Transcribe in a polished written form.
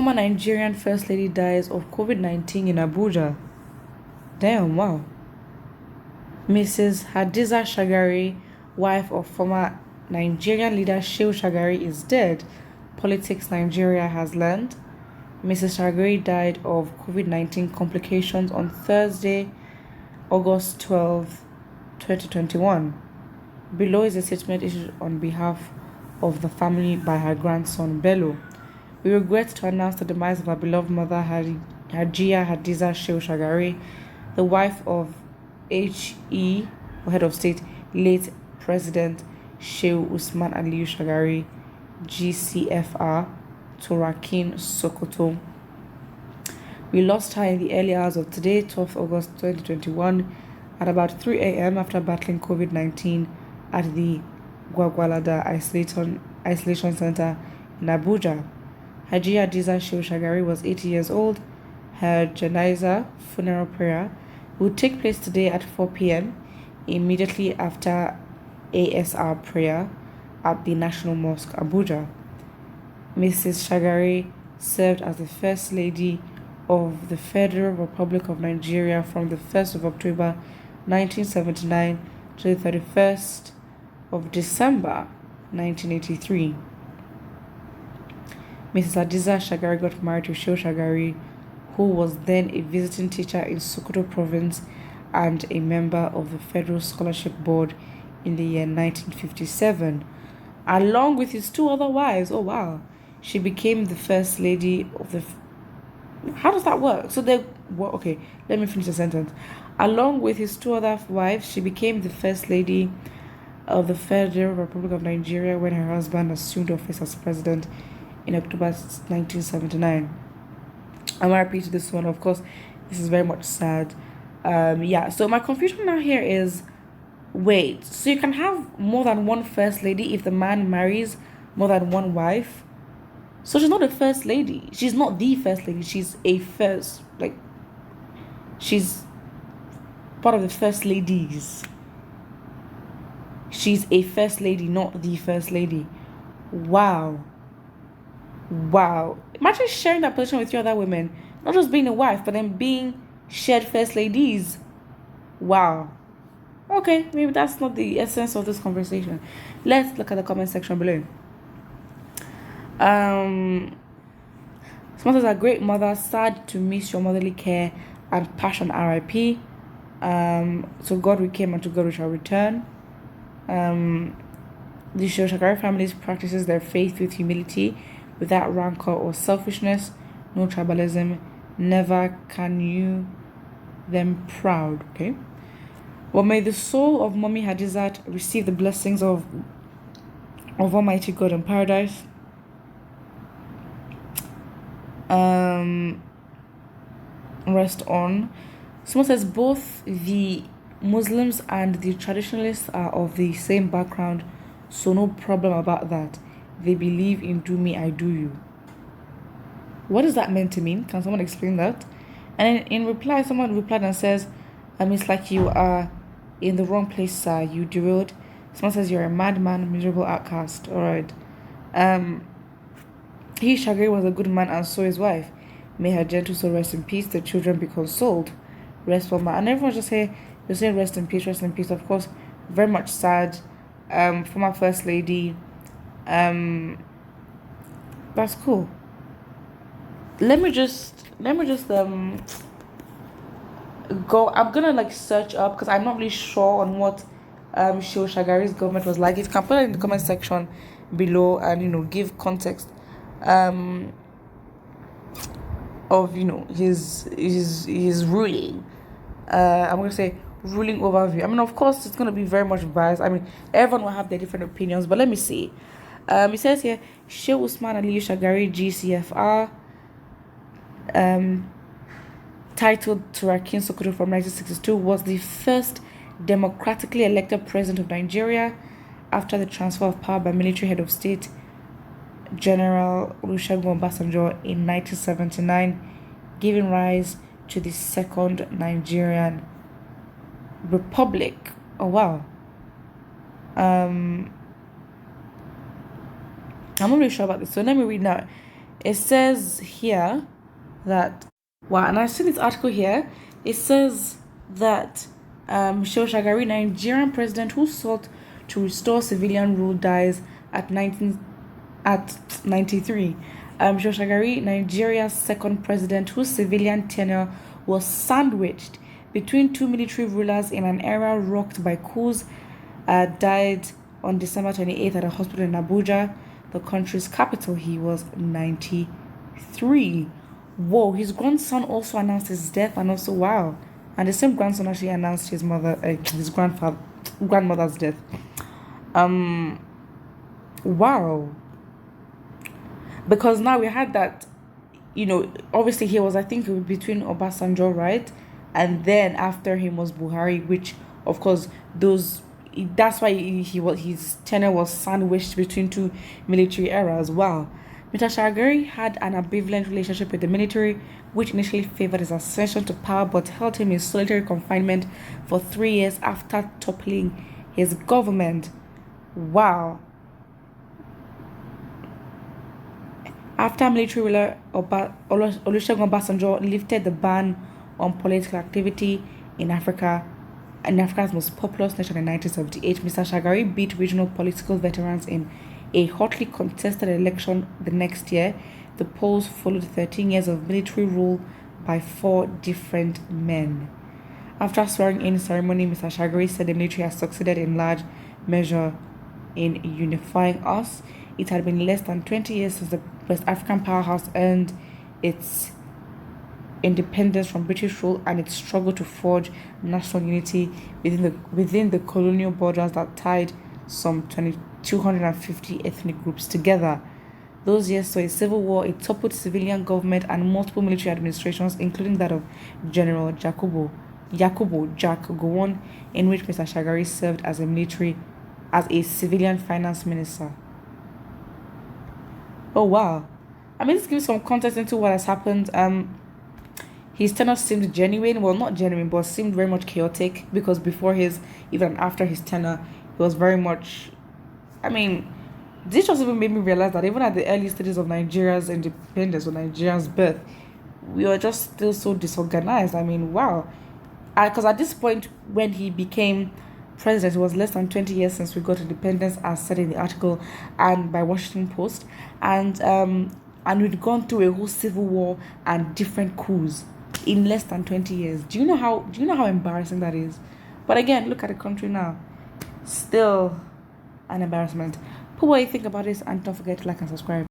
Former Nigerian First Lady dies of COVID-19 in Abuja. Damn, wow. Mrs. Hadiza Shagari, wife of former Nigerian leader Shehu Shagari, is dead, Politics Nigeria has learned. Mrs. Shagari died of COVID-19 complications on Thursday, August 12, 2021. Below is a statement issued on behalf of the family by her grandson, Bello. We regret to announce the demise of our beloved mother, Hajia Hadiza Shehu Shagari, the wife of HE, or Head of State, late President Shehu Usman Aliyu Shagari, GCFR, Turakin, Sokoto. We lost her in the early hours of today, 12th August 2021, at about 3 a.m. after battling COVID-19 at the Gwagwalada Isolation Center in Abuja. Hajia Hadiza Shehu Shagari was 80 years old. Her janaiza funeral prayer will take place today at 4 p.m. immediately after ASR prayer at the National Mosque, Abuja. Mrs. Shagari served as the First Lady of the Federal Republic of Nigeria from the 1st of October 1979 to the 31st of December 1983. Mrs. Hadiza Shagari got married to Shehu Shagari, who was then a visiting teacher in Sokoto province and a member of the Federal Scholarship Board in the year 1957. Along with his two other wives, oh wow, she became the First Lady of the... How does that work? So okay, let me finish the sentence. Along with his two other wives, she became the First Lady of the Federal Republic of Nigeria when her husband assumed office as president in October 1979. I'm gonna repeat this one. Of course, this is very much sad. So my confusion now here is, wait, so you can have more than one First Lady if the man marries more than one wife? So she's not a First Lady. She's not the First Lady. She's a first, she's part of the First Ladies. She's a First Lady, not the First Lady. Wow. Imagine sharing that position with your other women. Not just being a wife, but then being shared First Ladies. Wow. Okay, maybe that's not the essence of this conversation. Let's look at the comment section below. Someone says, a great mother, sad to miss your motherly care and passion, RIP. So God we came and to God we shall return. The Shagari families practices their faith with humility, without rancor or selfishness, no tribalism, never can you them proud. Okay. Well, may the soul of Mommy Hadizat receive the blessings of Almighty God in paradise. Rest on. Someone says both the Muslims and the traditionalists are of the same background, so no problem about that. They believe in do me, I do you. What is that meant to mean? Can someone explain that? And in reply, someone replied and says, it's like you are in the wrong place, sir. You derailed. Someone says you're a madman, miserable outcast. Alright. He, Shagari, was a good man and so his wife. May her gentle soul rest in peace, the children be consoled. Rest for man. And everyone just say rest in peace, rest in peace. Of course, very much sad. Former First Lady. That's cool. Let me just go. I'm gonna search up because I'm not really sure on what Shehu Shagari's government was like. If you can put it in the comment section below and give context of his ruling. I'm gonna say ruling overview. I mean, of course, it's gonna be very much biased. I mean, everyone will have their different opinions, but let me see. It says here, Shehu Usman Aliyu Shagari, GCFR, titled Turakin Sokoto from 1962, was the first democratically elected president of Nigeria after the transfer of power by military head of state General Olusegun Obasanjo in 1979, giving rise to the Second Nigerian Republic. Oh wow. I'm not really sure about this, so let me read now. It says here that, wow, and I see this article here. It says that Shehu Shagari, Nigerian president who sought to restore civilian rule, dies at 93. Shehu Shagari, Nigeria's second president whose civilian tenure was sandwiched between two military rulers in an era rocked by coups, died on December 28th at a hospital in Abuja, the country's capital. He was 93. Whoa, his grandson also announced his death, and also, wow. And the same grandson actually announced his grandmother's death. Wow. Because now we had that, obviously he was, I think, between Obasanjo, right? And then after him was Buhari, which, of course, that's why his tenure was sandwiched between two military eras. Wow. Mr. Shagari had an ambivalent relationship with the military, which initially favored his ascension to power but held him in solitary confinement for 3 years after toppling his government. Wow. After military ruler Olusegun Obasanjo lifted the ban on political activity in Africa's most populous nation in 1978, Mr. Shagari beat regional political veterans in a hotly contested election the next year. The polls followed 13 years of military rule by 4 different men. After a swearing-in ceremony, Mr. Shagari said the military has succeeded in large measure in unifying us. It had been less than 20 years since the West African powerhouse earned its independence from British rule, and its struggle to forge national unity within the colonial borders that tied some 250 ethnic groups together. Those years saw a civil war, a toppled civilian government, and multiple military administrations, including that of General Yakubu Jack Gowon, in which Mr. Shagari served as a civilian finance minister. Oh wow. I mean, this gives some context into what has happened. His tenure seemed genuine. Well, not genuine, but seemed very much chaotic, because before even after his tenure, it was very much. I mean, this just even made me realize that even at the early stages of Nigeria's independence or Nigeria's birth, we were just still so disorganized. I mean, wow. Because at this point, when he became president, it was less than 20 years since we got independence, as said in the article and by Washington Post, and we'd gone through a whole civil war and different coups in less than 20 years. Do you know how embarrassing that is? But again, look at the country now. Still an embarrassment. Put what you think about this, and don't forget to like and subscribe.